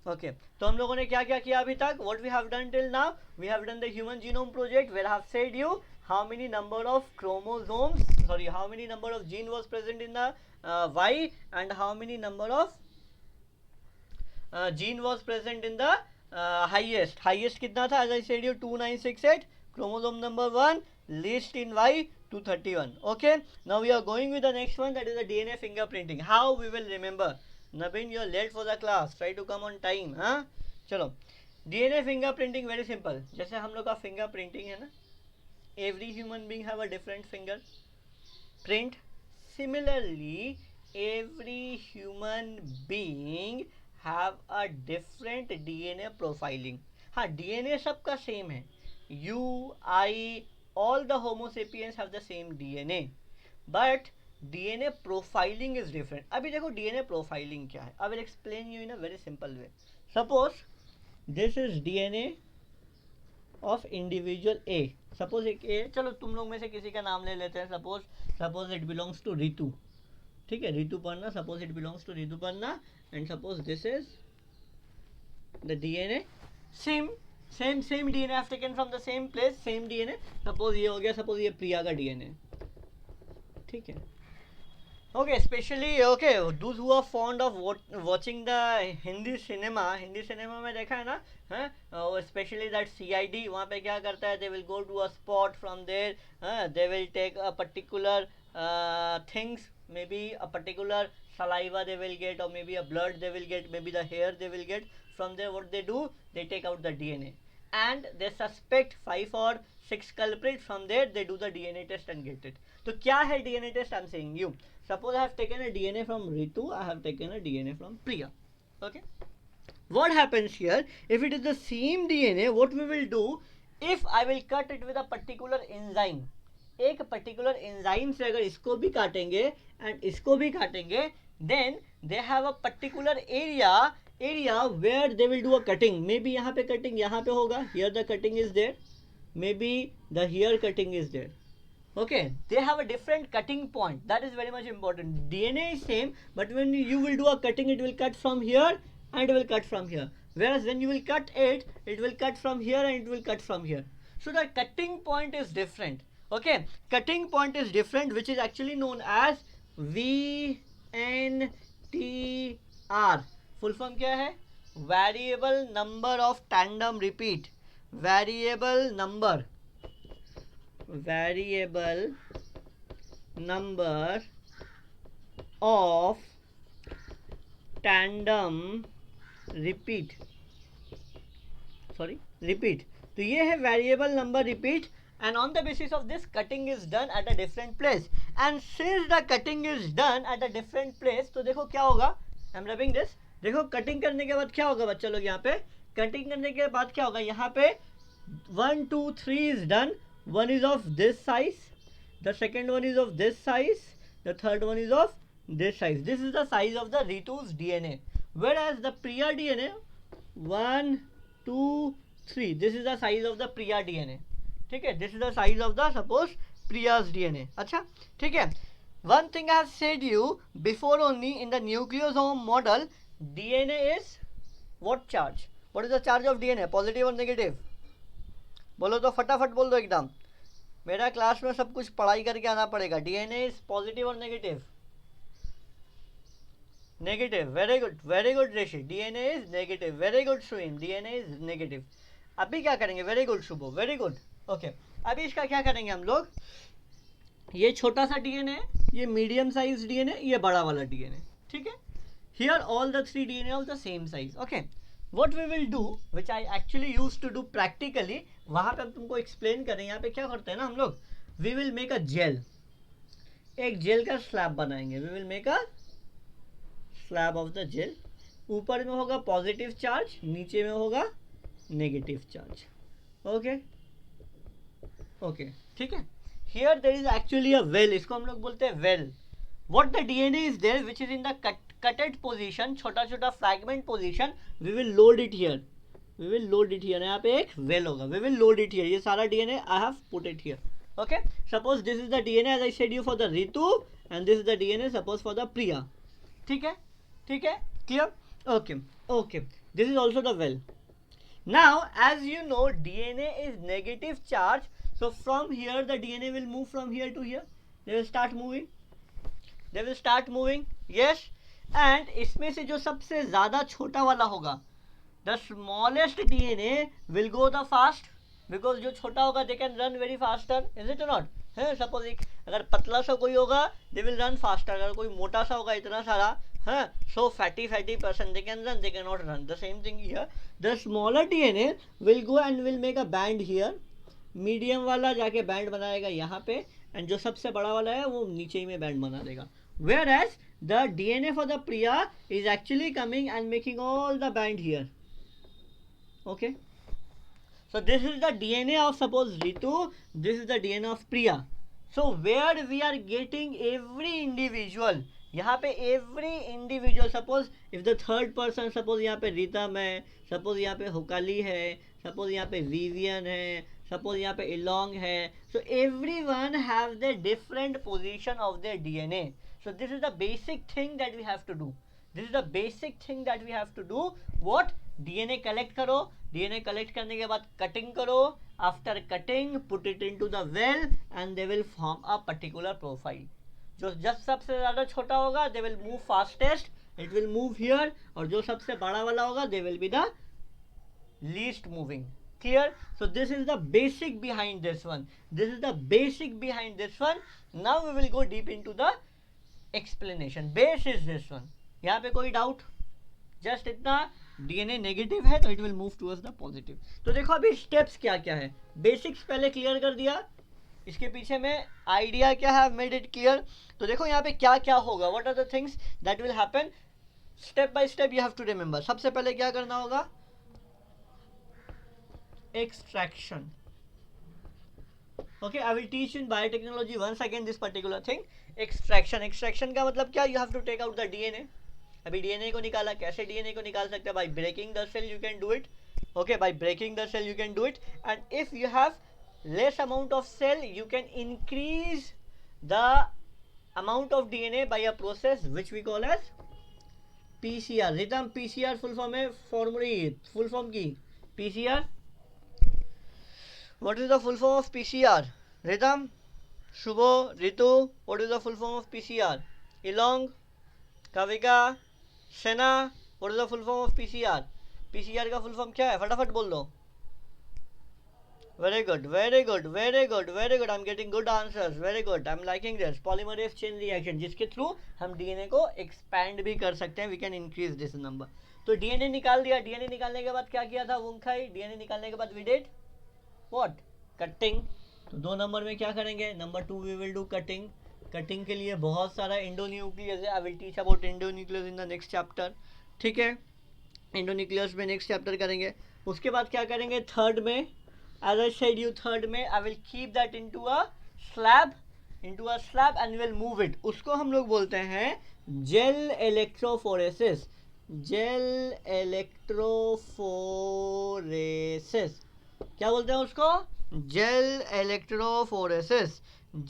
Okay तो हम लोगों ने क्या क्या किया अभी तक? What we have done till now, we have done the human genome project where I have said you how many number of chromosomes, sorry, how many number of gene was present in the Y, and how many number of gene was present in the highest कितना था? As I said you 2968, chromosome number 1, least in Y 231. Okay, now we are going with the next one, that is the DNA fingerprinting. How we will remember? Nabin, you are late for the class, try to come on time. हाँ चलो, DNA fingerprinting very simple. जैसे हम लोग का fingerprinting है ना, every human being have a different fingerprint. Similarly, every human being have a different DNA profiling. हाँ, DNA सबका सेम है. You, I, all the Homo sapiens have the same DNA, but DNA profiling is different. अभी देखो DNA profiling क्या है. I will explain you in a very simple way. Suppose this is DNA of individual A. Suppose एक ए, चलो तुम लोग में से किसी का नाम ले लेते हैं. Suppose it belongs to Ritu. ठीक है, Ritu Panna. Suppose it belongs to Ritu Panna and suppose this is the DNA. Same same same DNA have taken from the same place, same DNA. Suppose ये हो गया, सपोज ये प्रिया का डीएनए. ठीक है. Okay, especially okay, those who are fond of watching the Hindi cinema में देखा है ना, है स्पेशली दैट CID. वहाँ पे क्या करता है? They will go to a spot from there, they will take a particular things, maybe a particular saliva they will get, or maybe a blood they will get, maybe the hair they will get. From there what they do, they take out the DNA and they suspect 5 or 6 culprits. From there they do the DNA test and get it. तो क्या है DNA test? I'm saying you, suppose I have taken a DNA from Ritu, I have taken a DNA from Priya. Okay, what happens here? If it is the same DNA, what we will do, if I will cut it with a particular enzyme, एक particular enzyme से अगर इसको भी काटेंगे and इसको भी काटेंगे, then they have a particular area where they will do a cutting. Maybe यहाँ पे कटिंग यहाँ पे होगा, here the cutting is there, maybe the here cutting is there. Okay, they have a different cutting point. That is very much important. DNA is same, but when you will do a cutting, it will cut from here and it will cut from here. Whereas when you will cut it, it will cut from here and it will cut from here. So the cutting point is different. Okay, cutting point is different, which is actually known as VNTR. Full form क्या है? Variable number of tandem repeat. Variable number of tandem repeat. तो ये है variable number repeat, and on the basis of this cutting is done at a different place. And since the cutting is done at a different place, तो देखो क्या होगा. I'm rubbing this. देखो cutting करने के बाद क्या होगा बच्चा लोग, यहाँ पे कटिंग करने के बाद क्या होगा, यहाँ पे 1 2 3 is done. One is of this size, the second one is of this size, the third one is of this size. This is the size of the Ritu's DNA. Whereas the Priya DNA, 1 2 3, this is the size of the Priya DNA. ठीक है, this is the size of the suppose Priya's DNA. अच्छा ठीक है. One thing I have said you before only, in the nucleosome model, DNA is what charge? What is the charge of DNA? Positive or negative? बोलो तो फटाफट बोल दो एकदम. मेरा क्लास में सब कुछ पढ़ाई करके आना पड़ेगा. डीएनए इज पॉजिटिव और negative? Negative. Very good Rishi. DNA is negative. Very good Suin. DNA is negative. अभी क्या करेंगे? Very good Shubho, very good. Okay, अभी इसका क्या करेंगे हम लोग? ये छोटा सा डीएनए, ये मीडियम साइज डीएनए, ये बड़ा वाला डीएनए. ठीक है, here all the 3 DNA of the same size. Okay, what we will do, which I actually used to do practically, वहाँ पे हम तुमको एक्सप्लेन करें. यहाँ पे क्या करते हैं ना हम लोग, we will make a gel. एक जेल का स्लैब बनाएंगे. we will make a slab of the gel. ऊपर में होगा पॉजिटिव चार्ज, नीचे में होगा नेगेटिव चार्ज. ओके ओके ठीक है. Here there is actually a well, इसको हम लोग बोलते हैं well. what the DNA is there which is in the cutted position, छोटा छोटा fragment position, we will load it here. यहाँ पे एक वेल होगा. we will load it here. ये सारा DNA I have put it here. Okay, suppose this is the DNA as I said you for the Ritu, and this is the DNA suppose for the Priya. ठीक है, clear. Okay. This is also the well. Now, as you know, DNA is negative charge. So from here, the DNA will move from here to here. They will start moving. They will start moving. Yes. And इसमें से जो सबसे ज़्यादा छोटा वाला होगा, the smallest DNA will go the fast, because जो छोटा होगा they can run very faster, is it or not? है सपोज अगर पतला सा कोई होगा they will run faster, अगर कोई मोटा सा होगा इतना सारा, हाँ, so fatty person they can run, they cannot run. The same thing here, the smaller DNA will go and will make a band here, medium वाला जाके बैंड बनाएगा यहाँ पे, एंड जो सबसे बड़ा वाला है वो नीचे ही में बैंड बना देगा. Whereas the DNA for the Priya is actually coming and making all the band here. Okay. So this is the DNA of suppose Ritu, this is the DNA of Priya. So where we are getting every individual, यहाँ पे every individual, suppose if the third person, suppose यहाँ पे रितम है, suppose यहाँ पे हुकाली है, suppose यहाँ पे विवियन है, suppose यहाँ पे इलोंग है, so everyone have the different position of their DNA. So this is the basic thing that we have to do. This is the basic thing that we have to do. What? DNA collect करो, DNA collect करने के बाद cutting करो, after cutting put it into the well and they will form a particular profile. जो जब सबसे ज़्यादा छोटा होगा they will move fastest, it will move here, और जो सबसे बड़ा वाला होगा they will be the least moving. Clear? So this is the basic behind this one. This is the basic behind this one. Now we will go deep into the explanation. Base is this one. यहाँ पे कोई doubt? Just इतना, DNA negative है तो it will move towards the positive. तो देखो अभी steps क्या क्या है, बेसिक्स पहले क्लियर कर दिया, इसके पीछे में आइडिया क्या है, मेड इट क्लियर. तो देखो यहाँ पे क्या क्या होगा, what are the things that will happen, step by step you have to remember. सबसे पहले क्या करना होगा, extraction. Okay, I will teach you in biotechnology once again this particular thing. Extraction. Extraction का मतलब क्या? You have to take out the DNA. अभी DNA को निकाला, कैसे DNA को निकाल सकते हैं? By breaking the cell you can do it. Okay, by breaking the cell you can do it. And if you have less amount of cell, you can increase the amount of DNA by a process which we call as PCR. Ritam PCR full form है, formula full form की PCR. What is the full form of PCR? Ritam, Shubho, Ritu, what is the full form of PCR? Ilong, Kavika, Sena, what is the full form of PCR? PCR का full form क्या है? फटाफट बोल दो. Very good, very good, very good, very good. I'm getting good answers. Very good. I'm liking this. Polymerase chain reaction, जिसके through हम DNA को expand भी कर सकते हैं. We can increase this number. तो DNA निकाल दिया. DNA निकालने के बाद क्या किया था वुंखाई? DNA निकालने के बाद we did what? Cutting. तो 2 नंबर में क्या करेंगे? Number 2 we will do cutting. Cutting के लिए बहुत सारा एंडोन्यूक्लियस है. I will teach about endonuclease in the next chapter. ठीक है, एंडोन्यूक्लियस में नेक्स्ट चैप्टर करेंगे. उसके बाद क्या करेंगे थर्ड में? As I said you, third में I will keep that into a slab and will move it. उसको हम लोग बोलते हैं जेल इलेक्ट्रोफोरेसिस. जेल इलेक्ट्रोफोरेसिस क्या बोलते हैं उसको? Gel electrophoresis.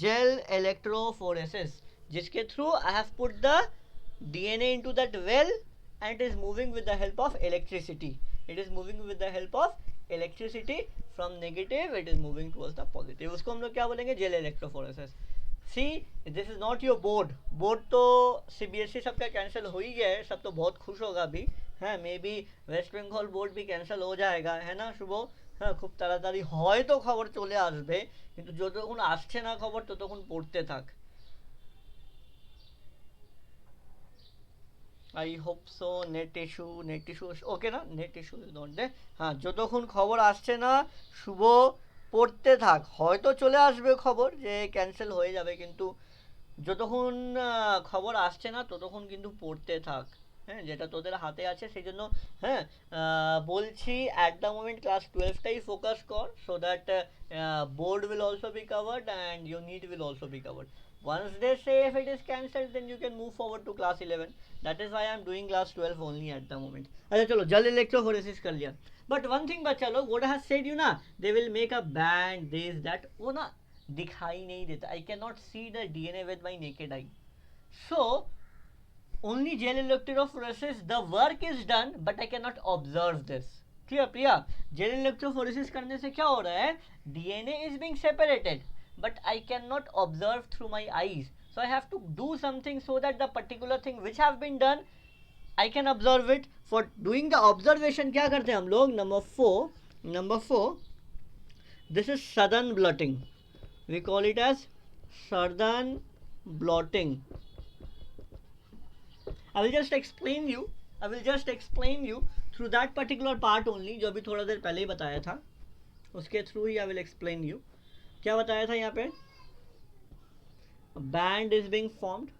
जेल इलेक्ट्रोफोरेसिस, जिसके through I have put the DNA into that well and it is moving with the help of electricity. It is moving with the help of electricity. From negative it is moving towards the positive. उसको हम लोग क्या बोलेंगे? Gel electrophoresis. See, this is not your board. Board तो CBSE सबका cancel हो ही गया है. सब तो बहुत खुश होगा अभी, है. Maybe West Bengal board भी कैंसिल हो जाएगा, है ना शुभो? হ্যাঁ, খুব তাড়াতাড়ি হয়তো খবর চলে আসবে, কিন্তু যতক্ষণ আসছে না খবর ততক্ষণ পড়তে থাক. I hope so. Net issue okay ना? Net issue not there. हाँ, যতক্ষণ খবর আসছে না শুভ পড়তে থাক. হয়তো চলে আসবে খবর যে ক্যান্সেল হয়ে যাবে, কিন্তু যতক্ষণ খবর আসছে না ততক্ষণ কিন্তু পড়তে থাক. হ্যাঁ, যেটা তোদের হাতে আছে সেই জন্য হ্যাঁ বলছি অ্যাট দ্য মোমেন্ট ক্লাস 12টাই ফোকাস কর, so that board will also be covered and your NEET will also be covered. Once they say if it is cancelled, then you can move forward to class 11. That is why I am doing class 12 only at the moment. अच्छा चलो, जल electrophoresis कर लिया. But one thing बच्चा लोग, what I have said you ना, they will make a band, this that, वो ना दिखाई नहीं देता. I cannot see the DNA with my naked eye. So only gel electrophoresis, the work is done, but I cannot observe this. Clear, Priya? Gel electrophoresis करने से क्या हो रहा है? DNA is being separated, but I cannot observe through my eyes. So I have to do something so that the particular thing which have been done, I can observe it. For doing the observation क्या करते हैं हम लोग? Number four, this is southern blotting. We call it as southern blotting. I will just explain you through that particular part only, जो अभी थोड़ा देर पहले ही बताया था, उसके through he I will explain you. क्या बताया था यहाँ पे? A band is being formed,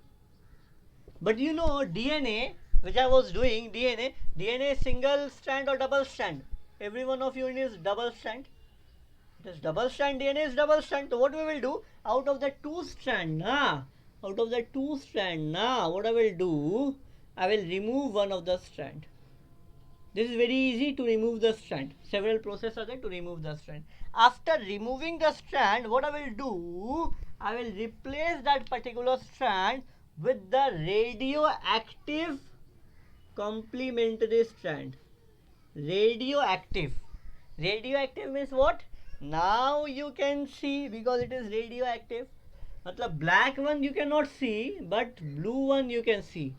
but you know DNA, which I was doing, DNA is single strand or double strand? Every one of you is double strand. It is double strand, DNA is double strand. So what we will do, out of the two strand, what I will do, I will remove one of the strand. This is very easy to remove the strand. Several processes are there to remove the strand. After removing the strand, what I will do, I will replace that particular strand with the radioactive complementary strand. Radioactive means what? Now you can see, because it is radioactive. मतलब black one you cannot see, but blue one you can see.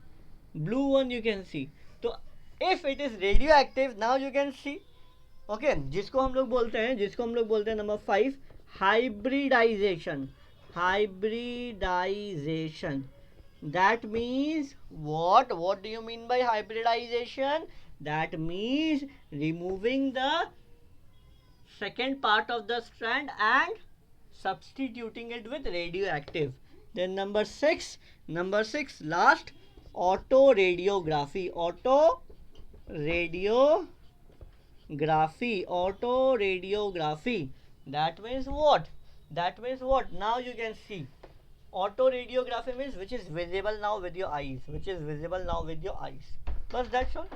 तो if it is radioactive, now you can see. Okay, जिसको हम लोग बोलते हैं number 5, hybridization. That means what do you mean by hybridization? That means removing the second part of the strand and substituting it with radioactive. Then number 6, last, autoradiography. That means what? Now you can see. Autoradiography means which is visible now with your eyes. But that's all.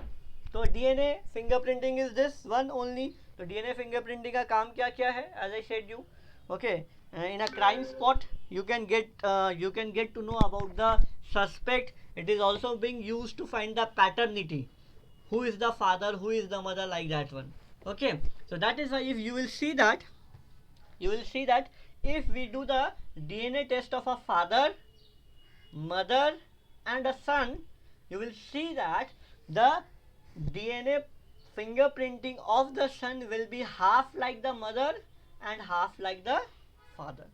So DNA fingerprinting is this one only. तो DNA fingerprinting का काम क्या क्या है? As I said you, okay, in a crime spot you can get to know about the suspect. It is also being used to find the paternity. Who is the father? Who is the mother? Like that one. Okay, so that is why if you will see that if we do the DNA test of a father, mother, and a son, you will see that the DNA fingerprinting of the son will be half like the mother and half like the father.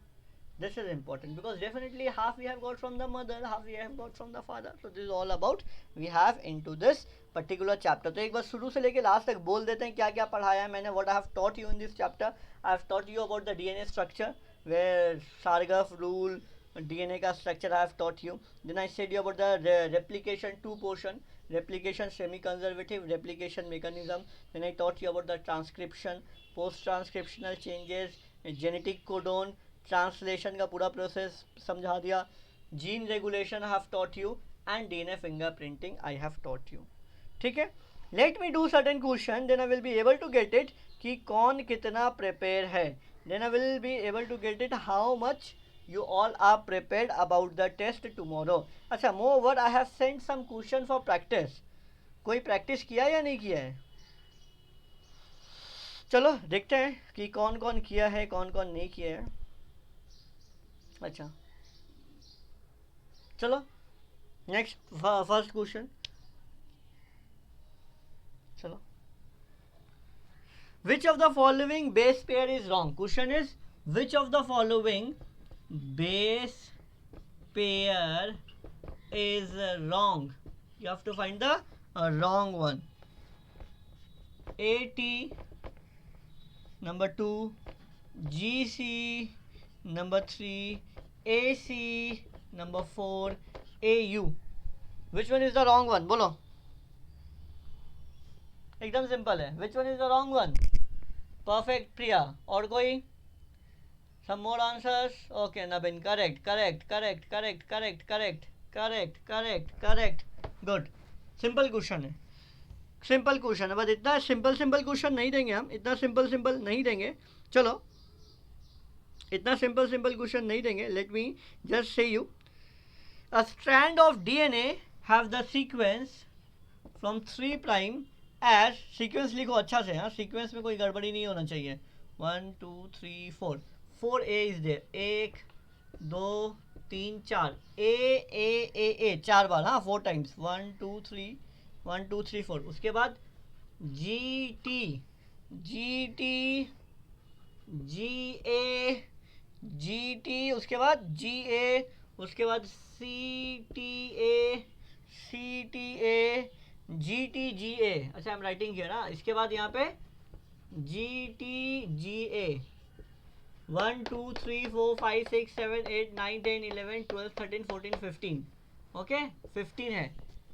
This is important because definitely half we have got from the mother, half we have got from the father. So this is all about we have into this particular chapter. तो एक बार शुरू से लेके last तक बोल देते हैं क्या क्या पढ़ाया है मैंने. What I have taught you in this chapter, I have taught you about the DNA structure, where Sargaf rule, DNA का structure I have taught you. Then I said you about the replication 2 portion, replication semi-conservative, replication mechanism. Then I taught you about the transcription, post-transcriptional changes, genetic codon, translation का पूरा process समझा दिया. Gene regulation I have taught you and DNA fingerprinting I have taught you. ठीक है, let me do certain question, then I will be able to get it कि कौन कितना prepare है. Then I will be able to get it how much you all are prepared about the test tomorrow. अच्छा, moreover I have sent some question for practice. कोई practice किया या नहीं किया है? चलो देखते हैं कि कौन कौन किया है, कौन कौन नहीं किया है. अच्छा चलो नेक्स्ट फर्स्ट क्वेश्चन. चलो, which of the following base pair is wrong? Question is which of the following base pair is wrong? You have to find the wrong one. AT number 2, GC number 3, AC number 4, AU. Which one is the wrong one? बोलो. एकदम simple है. Which one is the wrong one? Perfect, Priya. और कोई? Some more answers? Okay, Nabin. Correct. Good. Simple question है. बस इतना simple question नहीं देंगे हम. इतना सिंपल नहीं देंगे. चलो, इतना सिंपल क्वेश्चन नहीं देंगे. Let me just say you, a strand of DNA have the sequence from 3 prime edge, sequence लिखो अच्छा से, हाँ सीक्वेंस में कोई गड़बड़ी नहीं होना चाहिए, 1 2 3 4, 4 ए इज देयर, 1 2 3 4, ए 4 बार, हाँ 4 टाइम्स, 1 2 3 1 2 3 4, उसके बाद जी टी जी टी, उसके बाद जी ए, उसके बाद सी टी ए जी ए, अच्छा आई एम राइटिंग हियर ना, इसके बाद यहाँ पे जी ए 1 2 3 4 5 6 7 8 9 10 11 12 13 14 15, ओके 15 है,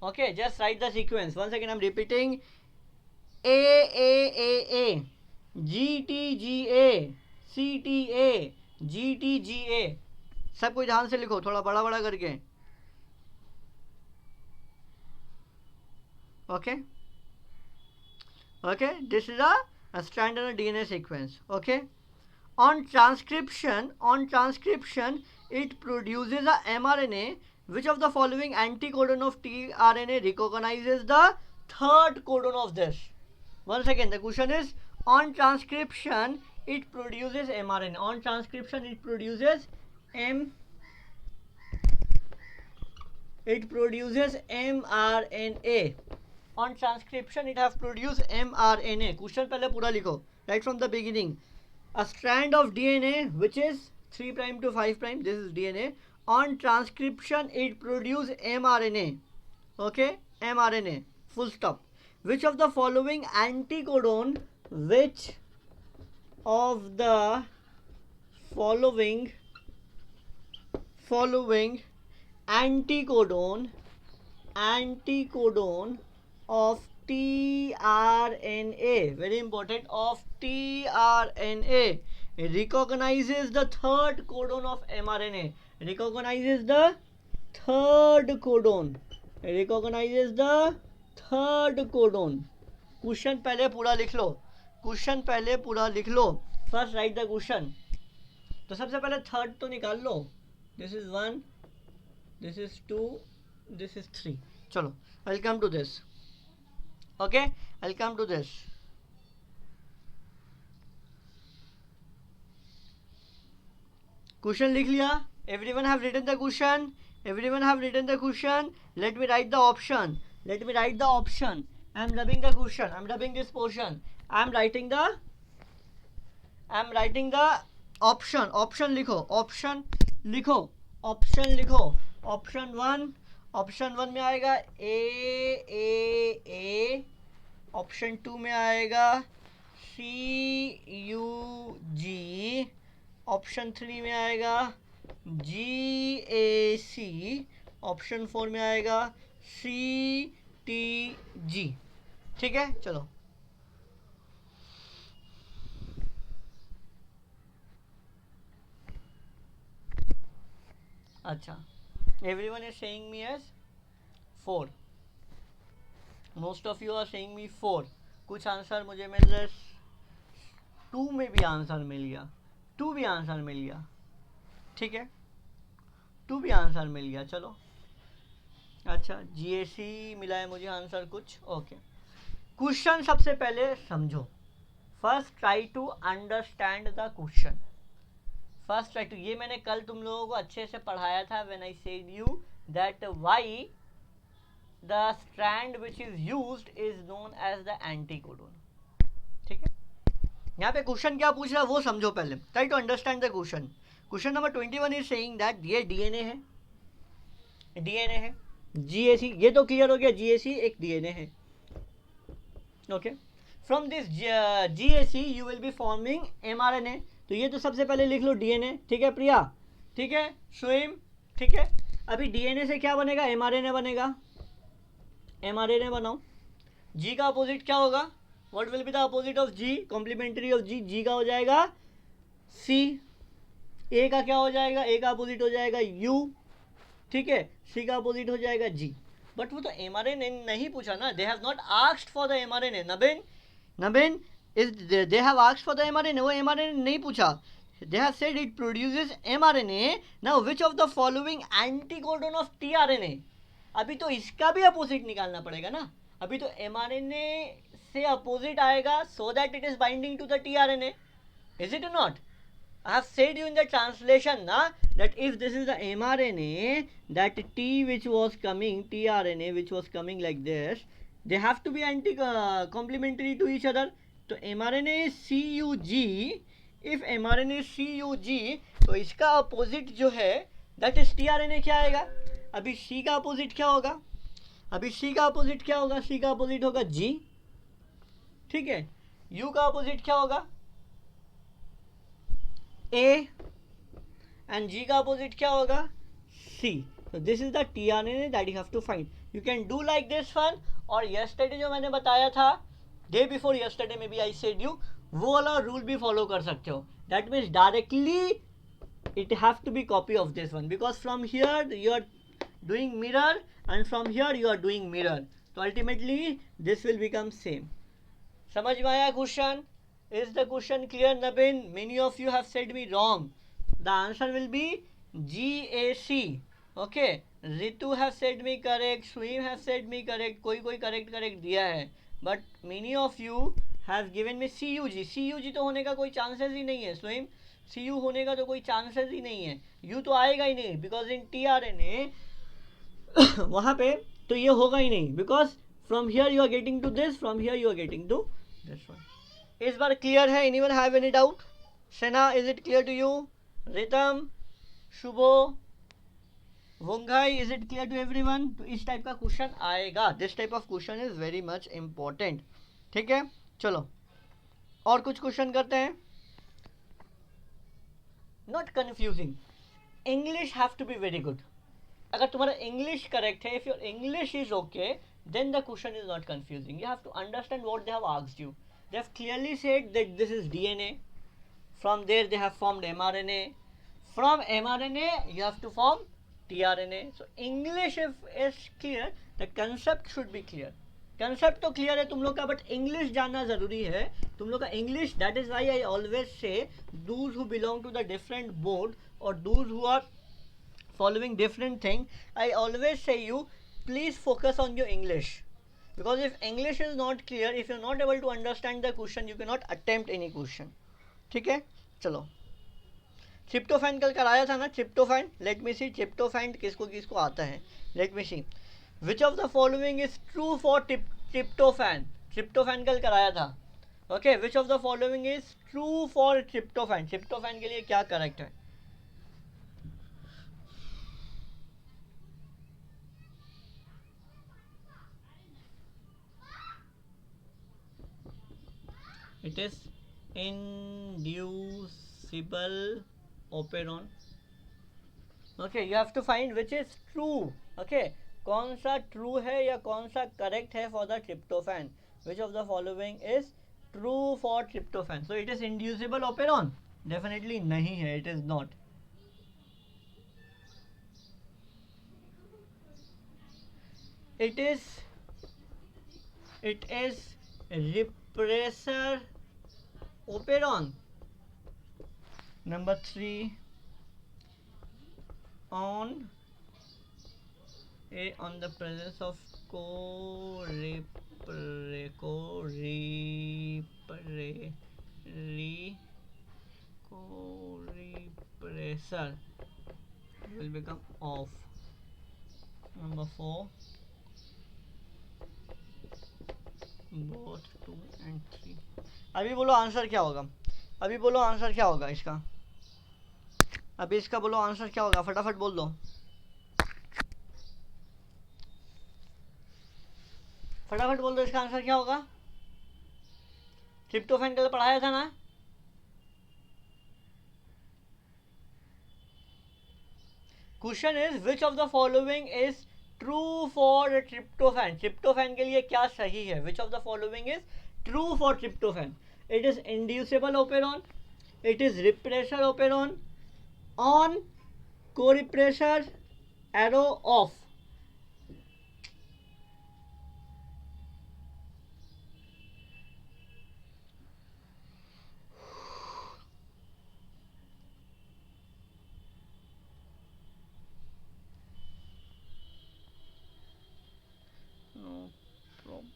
okay just write the sequence, one second I am repeating, A G A C T A G A, सब कोई ध्यान से लिखो, थोड़ा बड़ा बड़ा करके, okay this is a standard DNA sequence, okay. On transcription it produces a mRNA, which of the following anticodon of tRNA recognizes the third codon of this? Once again the question is, on transcription it produces mRNA, on transcription it produces mRNA, on transcription it has produced mRNA. Question पहले पूरा लिखो, right from the beginning. A strand of DNA which is 3 prime to 5 prime, this is DNA, on transcription it produces mRNA, okay, mRNA, full stop. Which of the following anticodon, which of the following anticodon of tRNA, very important, of tRNA recognizes the third codon of mRNA, recognizes the third codon. Question पहले पूरा लिख लो, first write the question, तो सबसे पहले third तो निकाल लो, this is 1, this is 2, this is 3, चलो I come to this, okay I'll come to this. Question लिख लिया, everyone have written the question, let me write the option, I am rubbing the question, I am rubbing this portion, I am writing the option लिखो, option 1 में आएगा ए, option 2 में आएगा CUG, option 3 में आएगा GAC, option 4 में आएगा CTG, ठीक है चलो. अच्छा, everyone is saying me as 4, most of you are saying me 4, कुछ आंसर मुझे मिल रहा है, 2 में भी आंसर मिल गया, 2 भी आंसर मिल गया, ठीक है 2 भी आंसर मिल गया, चलो अच्छा GAC मिला है मुझे आंसर कुछ, ओके. क्वेश्चन सबसे पहले समझो, first try to understand the question, first try to, ये मैंने कल तुम लोगों को अच्छे से पढ़ाया था, when I said you that why the strand which is used is known as the anticodon, ठीक है. यहाँ पे क्वेश्चन क्या पूछ रहा है वो समझो पहले, try to understand the question. Question number 21 is saying that ये डीएनए है, जीएसी, ये तो क्लियर हो गया, जीएसी एक डीएनए है, okay. From this GAC you will be forming mRNA, तो ये तो सबसे पहले लिख लो डीएनए, ठीक है प्रिया, ठीक है स्विम, ठीक है. अभी डीएनए से क्या बनेगा, एमआरएनए बनेगा, एमआरएनए बनाओ. जी का अपोजिट क्या होगा, what will be the opposite of G, complementary of G, G का हो जाएगा सी, ए का क्या हो जाएगा, ए का अपोजिट हो जाएगा यू, ठीक है, सी का अपोजिट हो जाएगा जी. बट वो तो एमआरएनए नहीं पूछा ना, they have not asked for the mRNA, Nabin is they have asked for the mRNA, वो mRNA नहीं पूछा, they have said it produces mRNA. Now which of the following anticodon of tRNA, अभी तो इसका भी अपोजिट निकालना पड़ेगा ना. अभी तो mRNA से अपोजिट आएगा so that it is binding to the tRNA. Is it or not? I have said you in the translation na, that if this is the mRNA, that T which was coming, tRNA which was coming like this, they have to be complementary to each other. So mRNA is CUG. If mRNA is CUG, तो इसका opposite जो है that is tRNA क्या आएगा. अभी C का opposite क्या होगा. अभी C का अपोजिट क्या होगा. C का अपोजिट होगा G. ठीक है. U का अपोजिट क्या होगा. A. And G का opposite क्या होगा. C. So this is the tRNA that you have to find. You can do like this one. और yesterday जो मैंने बताया था, day before yesterday maybe I said you, वो वाला rule भी follow कर सकते हो. That means directly it has to be copy of this one, because from here you are doing mirror and from here you are doing mirror. So ultimately this will become same. समझ में आया question. Is the question clear, Nabin? Many of you have said me wrong. The answer will be GAC. Okay. Ritu have said me correct. Swim have said me correct. कोई कोई correct दिया है. But many of you have given me CUG. CUG तो होने का कोई chances ही नहीं है. Swim, CU होने का तो कोई chances ही नहीं है. U तो आएगा ही नहीं. Because in tRNA वहाँ पे तो ये होगा ही नहीं. Because from here you are getting to this. From here you are getting to this one. इस बार क्लियर है. Anyone have any doubt. Sena, is it clear to you. Ritam, Shubho, Wongai, is it clear to everyone. तो इस type का question आएगा. This type of question is very much important. ठीक है, चलो और कुछ क्वेश्चन करते हैं. Not confusing. English have to be very good. अगर तुम्हारा इंग्लिश करेक्ट है, if your English is okay, then the question is not confusing. You have to understand what they have asked you. They have clearly said that this is DNA. From there they have formed mRNA. From mRNA you have to form tRNA. So English is clear, the concept should be clear. Concept तो clear है तुम लोग का, but English जानना जरूरी है तुम लोग का. English, that is why I always say those who belong to the different board और those who are following different thing, I always say you, please focus on your English, because if English is not clear, if you're not able to understand the question, you cannot attempt any question. ठीक है, चलो. Tryptophan कल कराया था ना. Tryptophan, let me see. Tryptophan किसको किसको आता है. Let me see. Which of the following is true for tryptophan. Tryptophan कल कराया था. Okay, which of the following is true for tryptophan. Tryptophan के लिए क्या करेक्ट है. It is inducible operon. Okay, you have to find which is true. Okay, कौन सा true है या कौन सा correct है for the tryptophan. Which of the following is true for tryptophan. So it is inducible operon. Definitely नहीं है. It is not. It is repressor operon. Number 3, on the presence of co-repressor will become off. Number 4, both 2 and 3. अभी बोलो answer क्या होगा. अभी बोलो answer क्या होगा इसका. अभी इसका बोलो आंसर क्या होगा. फटाफट बोल दो. फटाफट बोल दो इसका आंसर क्या होगा. ट्रिप्टोफैन कल पढ़ाया था ना. Question is which of the following is true for tryptophan. Tryptophan के लिए क्या सही है. विच of the following is true for tryptophan. It is inducible operon, it is repressor operon, on, co-repressor, arrow, off.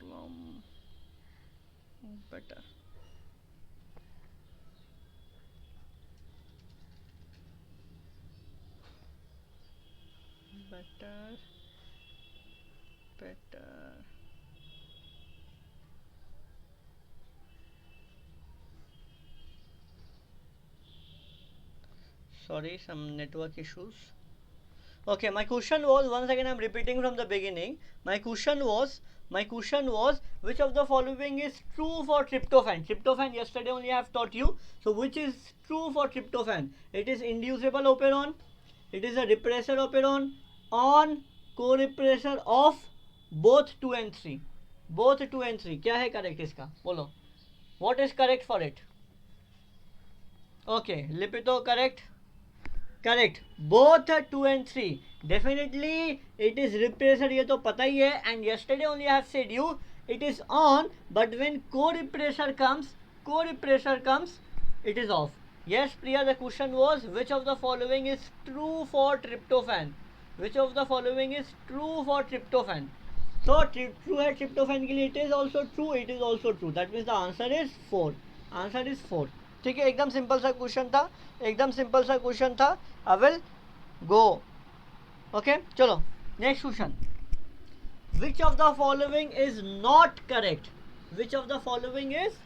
plum better. Better. Sorry, some network issues. Okay, my question was, once again I'm repeating from the beginning. My question was which of the following is true for tryptophan? Tryptophan yesterday only I have taught you. So which is true for tryptophan? It is inducible operon, it is a repressor operon, on co-repressor of both 2 and 3. Both 2 and 3. क्या है correct इसका? बोलो. What is correct for it? Okay, Lipito correct. Correct. Both 2 and 3. Definitely it is repressor, ये तो पता ही है. And yesterday only I have said you it is on, but when co-repressor comes, it is off. Yes, Priya, the question was which of the following is true for tryptophan? Which of the following is true for tryptophan? So true है tryptophan के लिए, it is also true, it is also true. That means the answer is 4. Answer is 4. ठीक है, एकदम simple सा question था, एकदम simple सा क्वेश्चन था. I will go. ओके, चलो next question. Which of the following is not correct? Which of the following is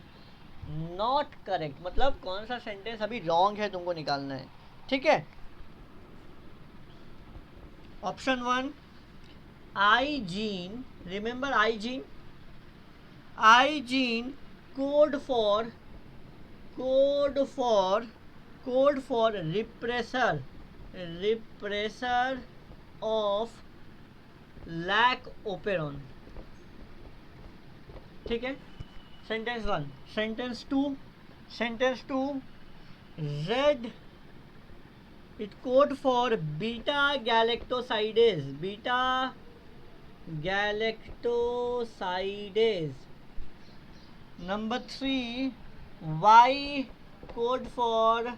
not correct मतलब कौन सा सेंटेंस अभी रॉन्ग है तुमको निकालना है. ठीक है, option 1 I gene. Remember I gene. I gene code for repressor of lac operon. ठीक है, sentence 1. Sentence 2 Z it code for beta galactosidase. Number 3 Y code for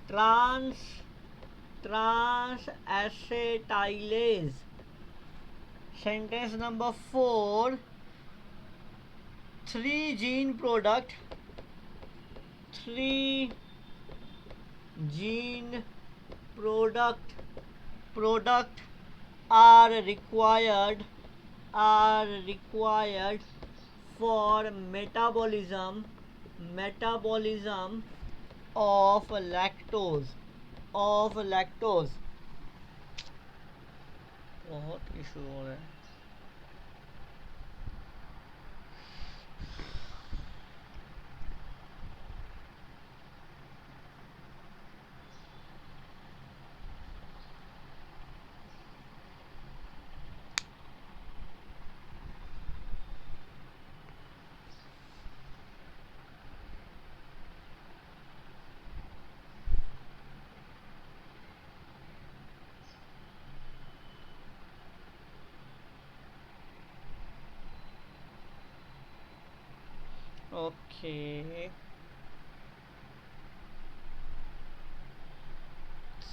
transacetylase. Sentence number 4 3 gene product are required for metabolism of lactose. बहुत issue हो रहा है. Okay.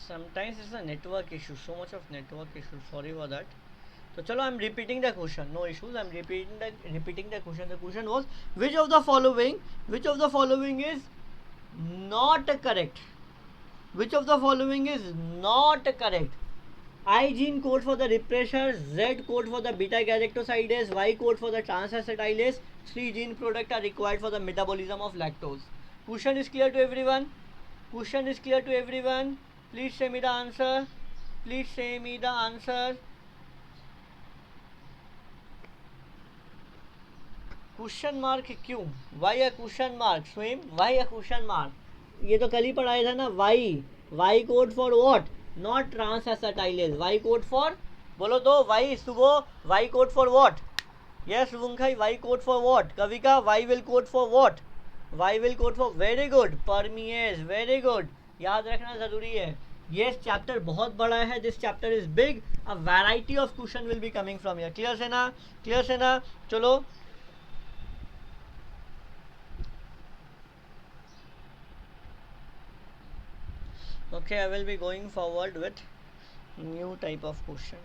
Sometimes it's a network issue. So much of network issue. Sorry for that. So chalo, I'm repeating the question. No issues. I'm repeating the question. The question was which of the following is not correct? Which of the following is not correct? I gene code for the repressor, Z code for the beta galactosidase, Y code for the transacetylase. 3 gene products are required for the metabolism of lactose. Question is clear to everyone? Please say me the answer. Question mark क्यों? Why a question mark? स्विम, why a question mark? ये तो कल ही पढ़ाया था ना. Y code for what? Not transacetylase. Y code for, बोलो तो Y Shubho. Y code for what? Yes Wunkhai, Y code for what? Kavika, Y will code for what? Y will code for, very good. परमिएस, वेरी गुड. याद रखना जरूरी है. ये chapter बहुत बड़ा है. This chapter is big. A variety of question will be coming from here. Clear से ना? चलो. Okay, I will be going forward with new type of question.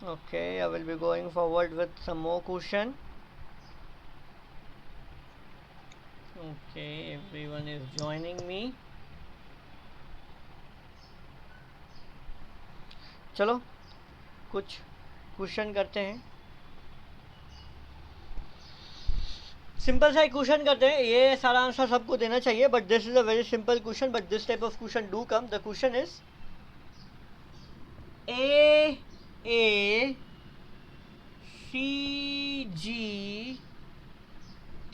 Okay, I will be going forward with some more question. Okay, everyone is joining me. चलो कुछ question करते हैं. Simple सा question करते हैं. ये सारा आंसर सबको देना चाहिए, but this is a very simple question, but this type of question do come. The question is A C G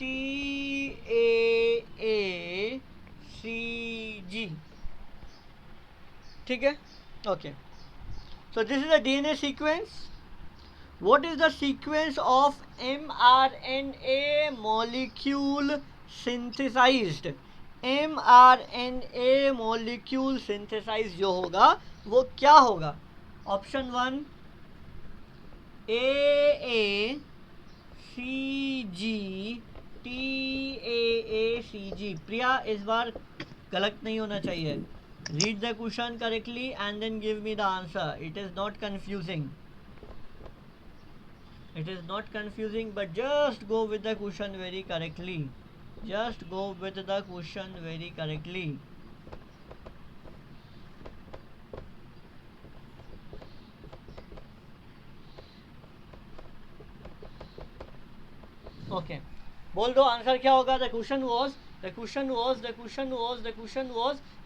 T A C G. ठीक है. Okay, so this is a DNA sequence. What is the sequence of mRNA molecule synthesized? mRNA molecule synthesized जो होगा वो क्या होगा? Option 1 A C G T A C G. प्रिया इस बार गलत नहीं होना चाहिए. Read the question correctly and then give me the answer. It is not confusing. It is not confusing, but just go with the question very correctly. Just go with the question very correctly. Okay, बोल दो answer क्या होगा. The question was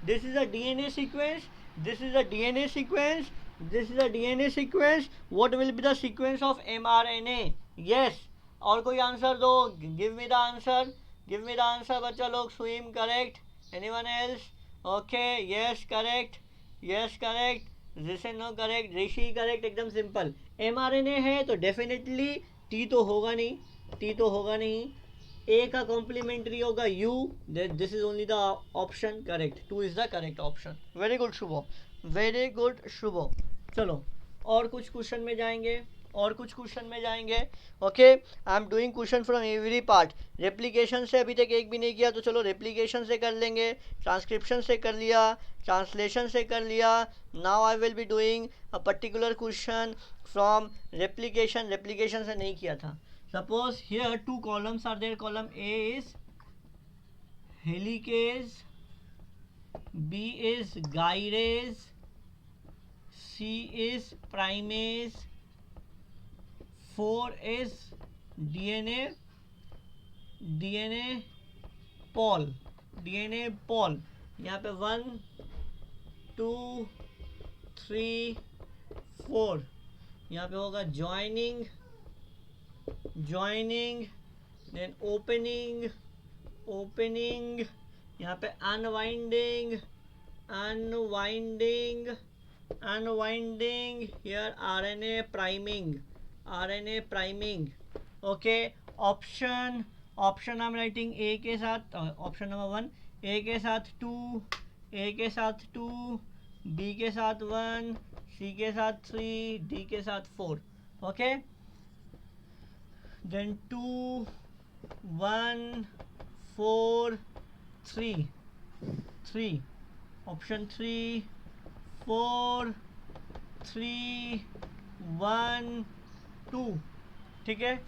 this is a DNA sequence. This is a DNA sequence. This is a DNA sequence. What will be the sequence of mRNA? Yes. और कोई answer दो. Give me the answer. Give me the answer. बच्चा लोग. Swim correct. Anyone else? Okay. Yes correct. Yes correct. Rishi no correct. Rishi correct. एकदम simple. mRNA है तो definitely T तो होगा नहीं. T तो होगा नहीं. A का कॉम्प्लीमेंट्री होगा U. This is only the option correct. 2 is the correct option. Very good Shubho. Very good Shubho. चलो और कुछ क्वेश्चन में जाएंगे. Okay, I am doing question from every part. Replication से अभी तक एक भी नहीं किया तो चलो रेप्लिकेशन से कर लेंगे. ट्रांसक्रिप्शन से कर लिया. ट्रांसलेशन से कर लिया. Now I will be doing a particular question from replication. Replication से नहीं किया था. Suppose here 2 columns are there. Column A is helicase, B is gyrase, C is primase, 4 is DNA pol. यहाँ पे 1 2 3 4. यहाँ पे होगा joining, then opening, यहाँ पे unwinding, here RNA priming. Okay, option I'm writing A के साथ. ऑप्शन नंबर 1 A के साथ 2, B के साथ 1, C के साथ 3, D के साथ 4. okay, then 2 1 4 3. Option 3 4 3 1 2. ठीक है.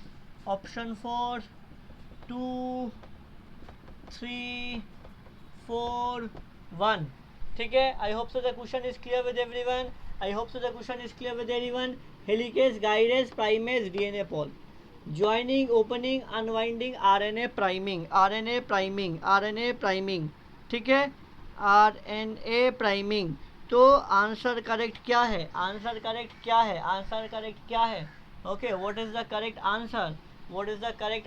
ऑप्शन 4 2 3 4 1. ठीक है. I hope so the question is clear with everyone. Helicase, gyrase, primase, DNA pol. Joining, opening, unwinding, RNA priming. ठीक है. RNA priming. तो आंसर करेक्ट क्या है? Okay, what is the correct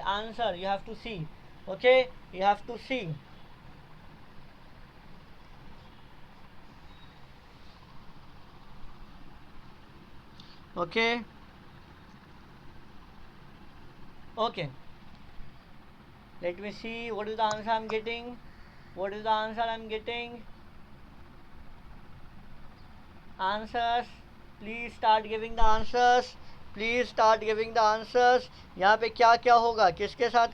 answer? You have to see. Okay, you have to see. okay, let me see what is the answer I'm getting. Answers, please start giving the answers. यहाँ पे क्या क्या होगा, किसके साथ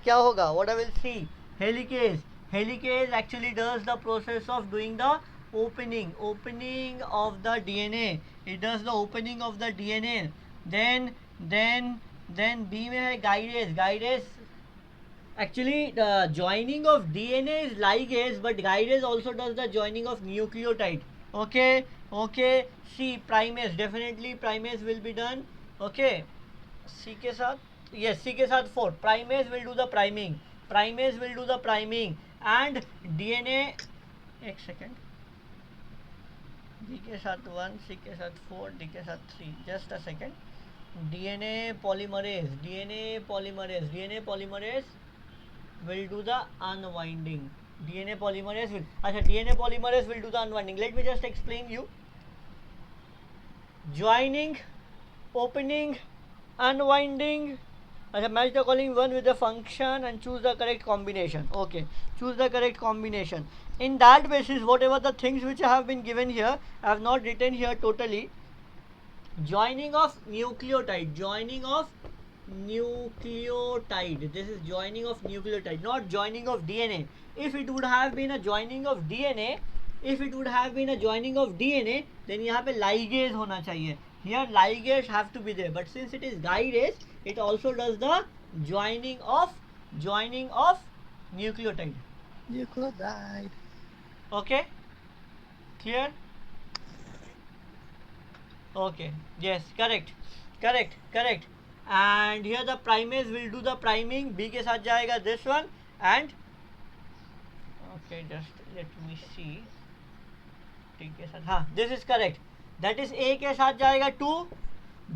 क्या होगा? What I will see, helicase actually does the process of doing the opening of the DNA. it does the opening of the DNA. Then B में है guidase. Actually, the joining of DNA is ligase, but guidase also does the joining of nucleotide. Okay. C primase, definitely primase will be done. Okay. C के साथ, yes, C के साथ 4. Primase will do the priming. And DNA, एक second. D के साथ 1, C के साथ 4, D के साथ 3. Just a second. DNA polymerase will do the unwinding. DNA polymerase will do the unwinding. Let me just explain you. Joining, opening, unwinding. Match the calling one with the function and choose the correct combination. Okay, choose the correct combination. In that basis, whatever the things which have been given here, I have not written here totally. Joining of nucleotide. This is joining of nucleotide, not joining of DNA. If it would have been a joining of DNA, then यहाँ पे ligase होना चाहिए. Here ligase have to be there, but since it is guidase, it also does the joining of nucleotide. Okay, clear? Okay, yes, correct. And here the primase will do the priming. B के साथ जाएगा this one, and okay, just let me see. T के साथ, हाँ, this is correct. That is A के साथ जाएगा 2,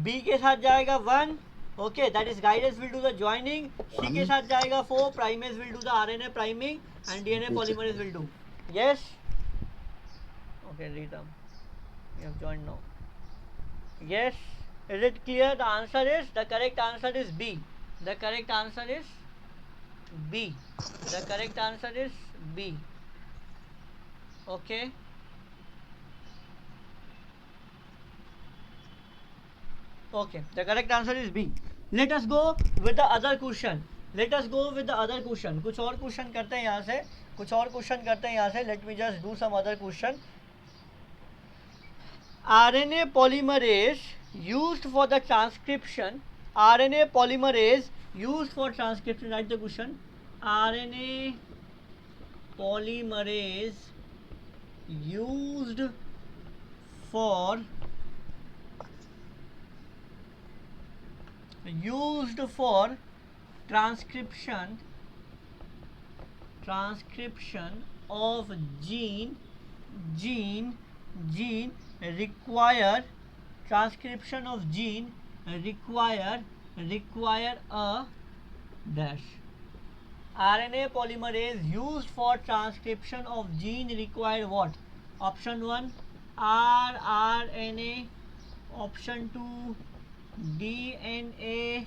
B के साथ जाएगा 1. Okay, that is guidance will do the joining. C के साथ जाएगा 4, primase will do the RNA priming, and DNA polymerase will do. Yes. Okay, read them. You have joined now. Yes, is it clear? The correct answer is B. The correct answer is B. Okay. The correct answer is B. Let us go with the other question. कुछ और question करते हैं यहाँ से. Let me just do some other question. RNA polymerase used for transcription. Write the question. RNA polymerase used for transcription of gene require a dash. RNA polymerase used for transcription of gene require what? Option 1 rRNA, option 2 DNA,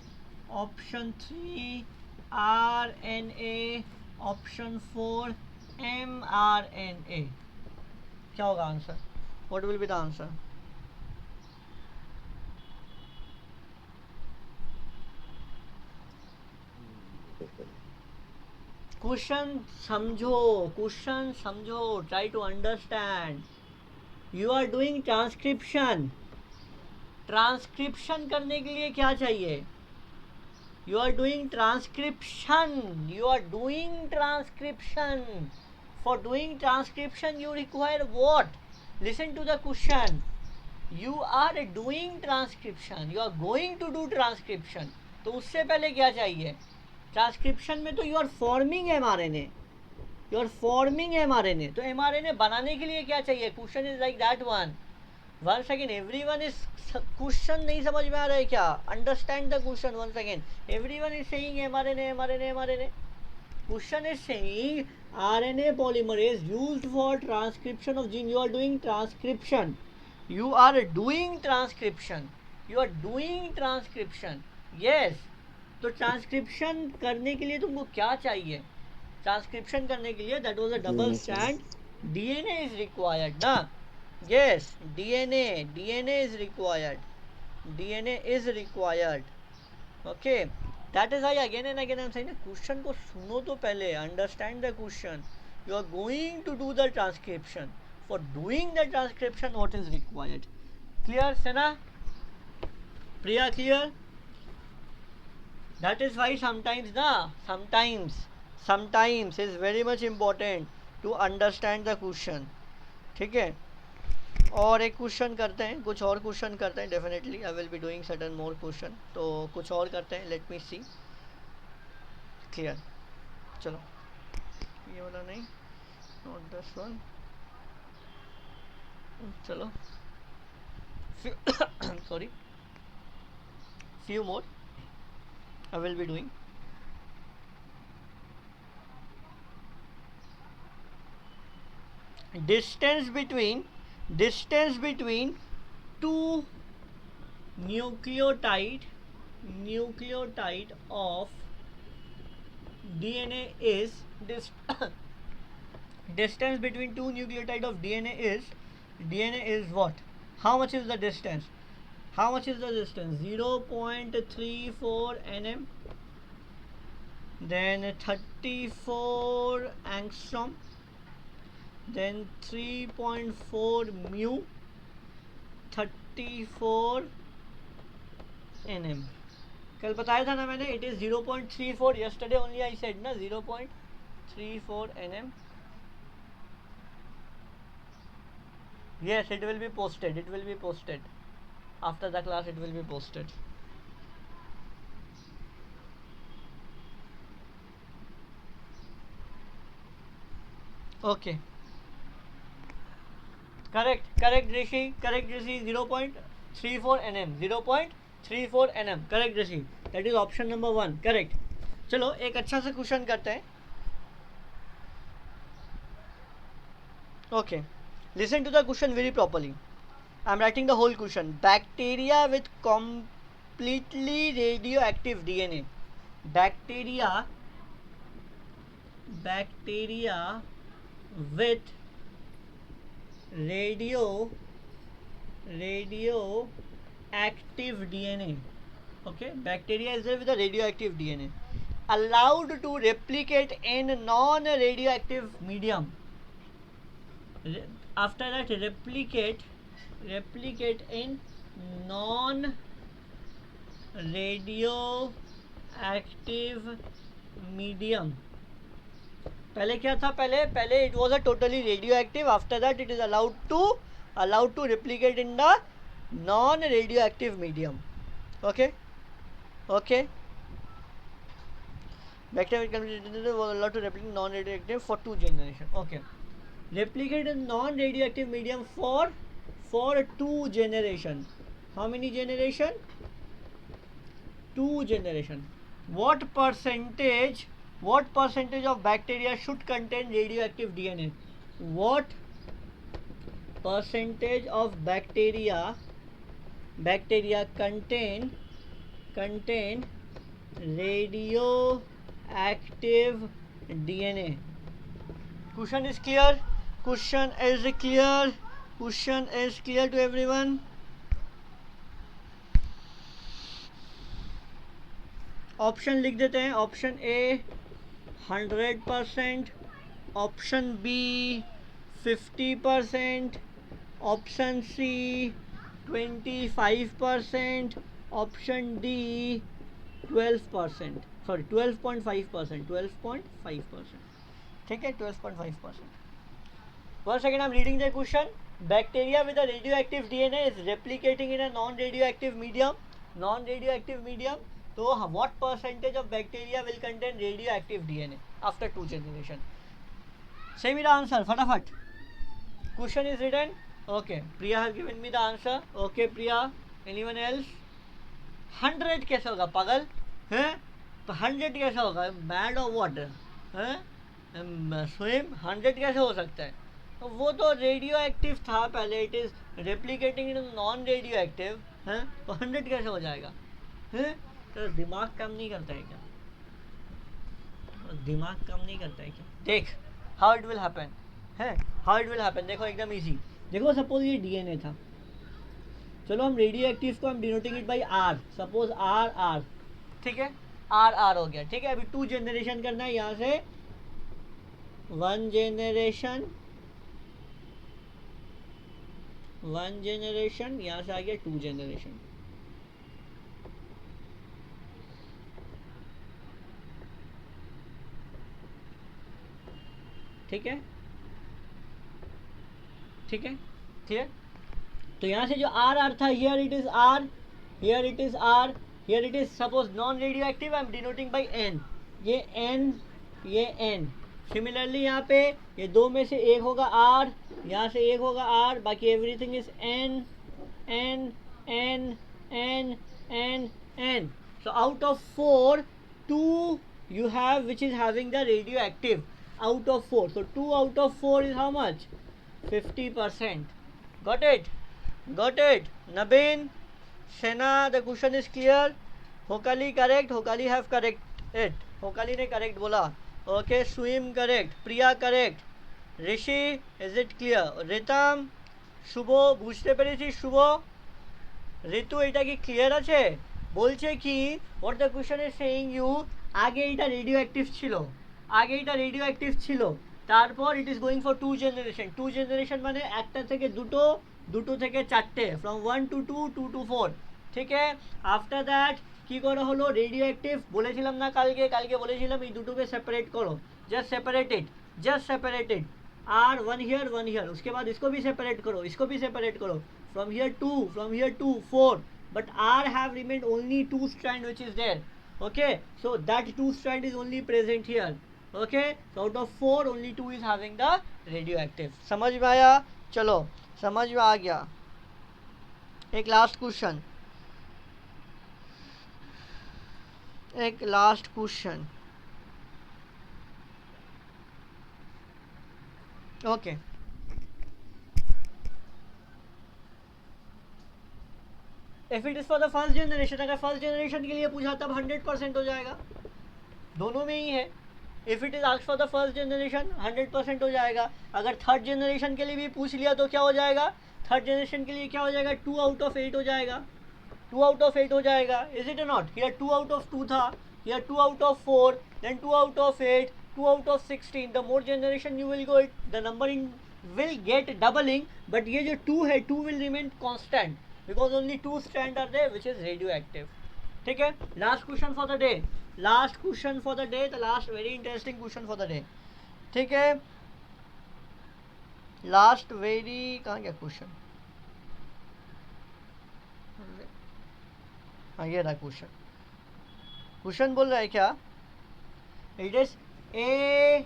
option 3 RNA, option 4 mRNA. क्या होगा answer? What will be the answer? Question समझो. Try to understand. You are doing transcription. करने के लिए क्या चाहिए? You are doing transcription. For doing transcription, you require what? Listen to the question. You are doing transcription. You are going to do transcription. तो उससे पहले क्या चाहिए? ट्रांसक्रिप्शन में तो यू आर फॉर्मिंग mRNA. तो mRNA बनाने के लिए क्या चाहिए? Question is like that one. Once again, everyone is question नहीं समझ में आ रहा है क्या? Understand the question once again. Everyone is saying mRNA. Question is saying RNA polymerase used for transcription of gene. You are doing transcription. Yes. तो transcription करने के लिए तुमको क्या चाहिए? ट्रांसक्रिप्शन करने के लिए that was a double strand DNA is required ना? Yes, DNA is required. Okay, that is why again and again I am saying question को सुनो तो पहले. Understand the question. You are going to do the transcription. For doing the transcription, what is required? Clear, Sena? Priya, clear? That is why sometimes is very much important to understand the question. ठीक है, और एक question करते हैं, कुछ और question करते हैं. Definitely I will be doing certain more question. तो कुछ और करते हैं. लेट मी सी. क्लियर? चलो, ये वाला नहीं, नॉट दिस वन. चलो, sorry, few more I will be doing. Distance between two nucleotide of DNA is distance between two nucleotide of DNA is what? How much is the distance? 0.34 nm, then 34 angstrom, then 3.4 mu, 34 nm. कल बताया था ना मैंने, it is 0.34. yesterday only I said ना 0.34 nm. Yes, it will be posted. After the class it will be posted. Okay, correct Rishi, 0.34 nm, 0.34 nm, correct Rishi, that is option number 1, correct. चलो एक अच्छा सा question करते हैं. Okay, listen to the question very properly. I am writing the whole question. Bacteria with completely radioactive DNA. Bacteria with radioactive DNA. Okay, bacteria is there with a radioactive DNA, allowed to replicate in non-radioactive medium. After that, replicate in non-radioactive medium. पहले क्या था? पहले it was a totally radioactive. After that, it is allowed to replicate in the non-radioactive medium. Okay. Bacteria was allowed to replicate non-radioactive for 2 generations. Okay. Replicate in non-radioactive medium for 2 generation. How many generation? 2 generation. What percentage of bacteria should contain radioactive DNA? What percentage of bacteria contain radioactive DNA? Question is clear? Question is clear to everyone? Option लिख देते हैं. Option A 100%, option B 50%, option C 25%, option D 12%. Sorry 12.5%. 12.5%. ठीक है, 12.5%. Once again I am reading the question. Bacteria with a radioactive DNA is replicating in a non-radioactive medium. So what percentage of bacteria will contain radioactive DNA after 2 generation? Say me the answer फटाफट. Question is written. Okay, Priya has given me the answer. Okay Priya, anyone else? 100 कैसे होगा पागल हैं? तो 100 कैसे होगा? Mad or what? हैं? स्वयं 100 कैसे हो सकता है? तो वो तो रेडियो एक्टिव था पहले. It is replicating in non radio active है, तो 100 कैसे हो जाएगा? है तो दिमाग काम नहीं करता है क्या? देख हाउ इट विल हैपन है, देखो एकदम इजी. देखो सपोज ये डीएनए था. चलो हम रेडियो एक्टिव को हम denoting it by R. Suppose R. ठीक है, आर हो गया. ठीक है, अभी 2 जनरेशन करना है. यहाँ से 1 जनरेशन, 1 जनरेशन, यहाँ से आ गया 2 जनरेशन। ठीक है, ठीक है, क्लियर। तो यहाँ से जो आर आर था, here it is R, here it is R, here it is suppose non radio active, I am denoting by N, ये एन, ये एन। सिमिलरली यहाँ पे ये दो में से एक होगा आर, यहाँ से एक होगा आर, बाकी everything is N N N N N N. So out of 4, 2 you have which is having the radioactive out of 4. So 2 out of 4 is how much? 50%. Got it? Got it? Nabin, Shena, the question is clear. Hokali correct. Hokali have correct it. Hokali ne correct bola. Okay, Swim correct. Priya correct. Rishi, is it clear? Ritam, শুভ বুঝতে পেরেছি শুভ? ঋতু এটা কি clear আছে? বলছে কি what the question is saying you, আগে এটা radio active ছিল, আগে এটা রেডিও অ্যাক্টিভ ছিল, তারপর it is going for 2 generation. 2 generation মানে একটা থেকে দুটো, দুটো থেকে চারটে, ফ্রম 1 to 2, 2 to 4। ঠিক আছে, আফটার দ্যাট কি করা হলো, রেডিও অ্যাক্টিভ বলেছিলাম না কালকে, কালকে বলেছিলাম এই দুটোকে সেপারেট করো, just separated, just separated. R one here, उसके बाद इसको भी सेपरेट करो, इसको भी सेपरेट करो, from here 2, 4, but R have remained only 2 strand which is there, okay, so that 2 strand is only present here, okay, so out of 4 only 2 is having the radioactive। समझ में आया? चलो समझ में आ गया। एक लास्ट क्वेश्चन, एक last question, okay. If it is for the first generation, अगर फर्स्ट जनरेशन के लिए पूछा तब 100% हो जाएगा, दोनों में ही है। If it is asked for the first generation 100% हो जाएगा। अगर थर्ड जनरेशन के लिए भी पूछ लिया तो क्या हो जाएगा, थर्ड जनरेशन के लिए क्या हो जाएगा, 2 out of 8 हो जाएगा, 2 out of 8 हो जाएगा। Is it not? Here 2 out of 2 था, here 2 out of 4, then 2 out of 8, 2 out of 16। The more generation you will go it, the number in will get doubling, but ये जो 2 है 2 will remain constant because only 2 strands are there which is radioactive। ठीक है, last question for the day, last question for the day, the last very interesting question for the day. ठीक है, last very, कहाँ गया question, हाँ ये रहा question. Question बोल रहा है क्या, it is A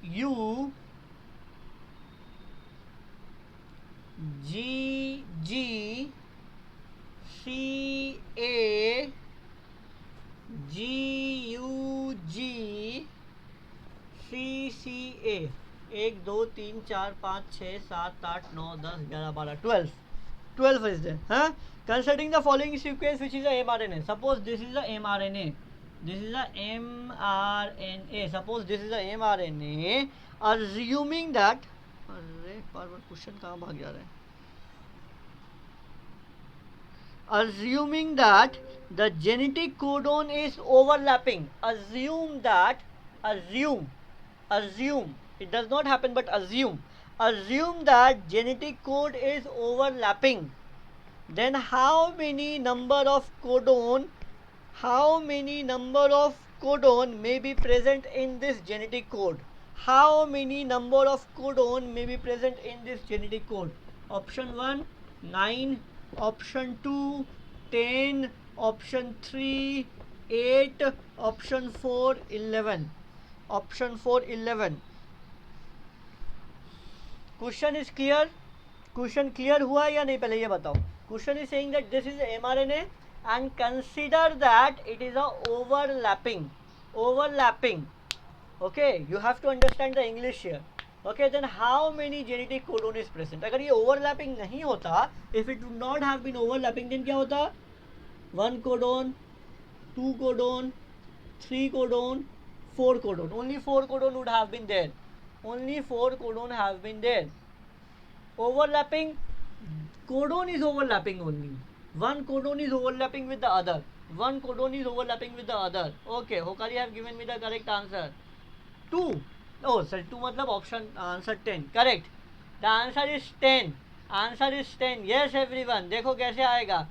U G G C A G U G C C A, 1 2 3 4 5 6 7 8 9 10 11 12 12 is there, huh? Considering the following sequence which is a mRNA, suppose this is a mRNA, this is a mRNA, suppose this is a mRNA, assuming that, अरे बार बार question कहाँ भाग जा रहा है, assuming that the genetic codon is overlapping, assume that, assume, it does not happen but assume that genetic code is overlapping, then how many number of codon may be present in this genetic code, how many number of codon may be present in this genetic code? Option 1 9, option 2 10, option 3 8, option 4 11, option 4 11। Question is clear, question clear हुआ या नहीं, पहले ये बताओ। Question is saying that this is mRNA and consider that it is a overlapping, okay, you have to understand the English here, okay, then how many genetic codon is present? अगर ये overlapping नहीं होता, if it would not have been overlapping, then क्या होता, 1 codon, 2 codon, 3 codon, 4 codon, only 4 codon would have been there, only 4 codon have been there। Overlapping, codon is overlapping only, 1 codon is overlapping with the other, 1 codon is overlapping with the other, okay, Hokari have given me the correct answer 2, oh sorry 2 मतलब option answer 10, correct, the answer is 10, answer is 10. Yes everyone, देखो कैसे आएगा.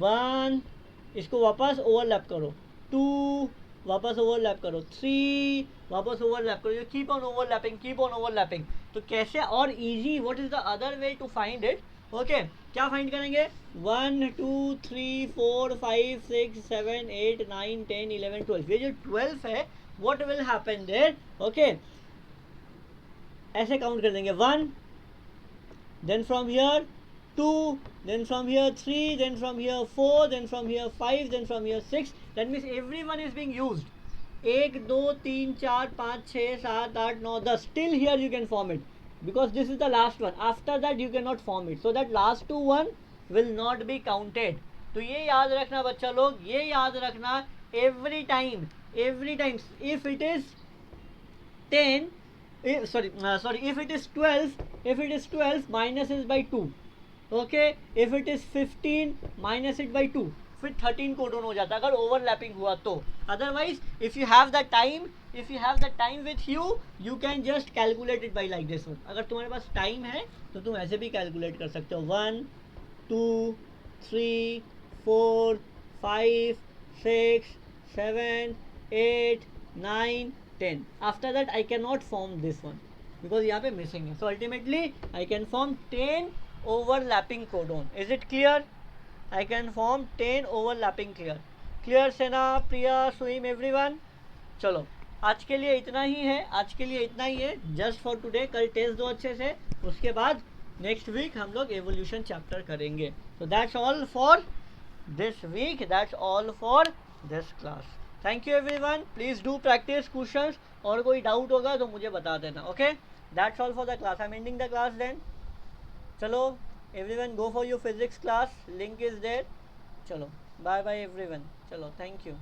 1, इसको वापस overlap करो. 2, वापस overlap करो. 3, वापस ओवरलैप करो. You keep on overlapping, keep on overlapping. तो कैसे और easy, what is the other way to find it? Okay, क्या फाइंड करेंगे? 1 2 3 4 5 6 7 8 9 10 11 12. ये जो 12 है, what will happen there? Okay, ऐसे काउंट कर देंगे. 1, then from here 2, then from here 3, then from here 4, then from here 5, then from here 6. That means everyone is being used. 1 2 3 4 5 6 7 8 9 10. Till here you can form it, because this is the last one. After that you cannot form it, so that last two one will not be counted. तो ये याद रखना बच्चा लोग, ये याद रखना. every time if it is 10, if it is 12, minus is by 2. okay, if it is 15, minus it by 2. फिर 13 कोडन हो जाता है अगर ओवरलैपिंग हुआ तो. Otherwise if you have the time with you can just calculate it by like this one. अगर तुम्हारे पास time है तो तुम ऐसे भी कैलकुलेट कर सकते हो. 1 2 3 4 5 6 7 8 9 10. After that I cannot form this one because यहाँ पे missing है. So ultimately I can form 10 overlapping codon. Is it clear? I can form 10 overlapping clear सेना, प्रिया, सुइम, एवरीवन. चलो आज के लिए इतना ही है. Just for today. कल टेस्ट दो अच्छे से, उसके बाद नेक्स्ट वीक हम लोग एवोल्यूशन चैप्टर करेंगे. So that's all for this week, that's all for this class. Thank you everyone. Please do practice questions. और कोई डाउट होगा तो मुझे बता देना. Okay, that's all for the class. I am ending the class then. चलो everyone, go for your physics class, link is there. चलो bye bye everyone. चलो थैंक यू.